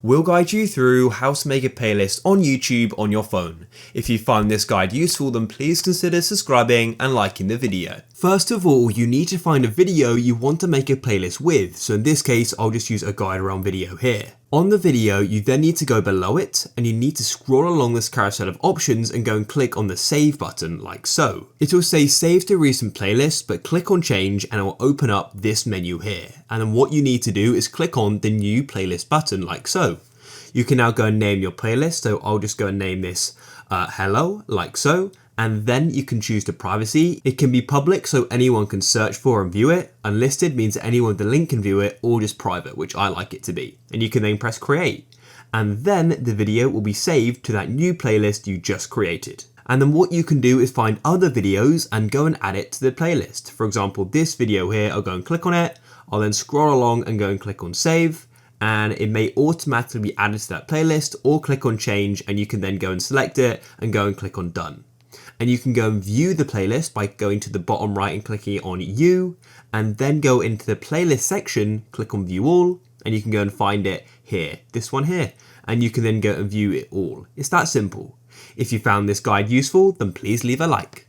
We'll guide you through how to make a playlist on YouTube on your phone. If you find this guide useful, then please consider subscribing and liking the video. First of all, you need to find a video you want to make a playlist with. So in this case, I'll just use a GuideRealm video here. On the video, you then need to go below it and you need to scroll along this carousel of options and go and click on the save button like so. It will say save to recent playlist, but click on change and it will open up this menu here. And then what you need to do is click on the new playlist button like so. You can now go and name your playlist. So I'll just go and name this hello like so. And then you can choose the privacy. It can be public so anyone can search for and view it. Unlisted means that anyone with the link can view it, or just private, which I like it to be. And you can then press create. And then the video will be saved to that new playlist you just created. And then what you can do is find other videos and go and add it to the playlist. For example, this video here, I'll go and click on it. I'll then scroll along and go and click on save. And it may automatically be added to that playlist, or click on change and you can then go and select it and go and click on done. And you can go and view the playlist by going to the bottom right and clicking on you, and then go into the playlist section, click on view all, and you can go and find it here, this one here, and you can then go and view it all. It's that simple. If you found this guide useful, then please leave a like.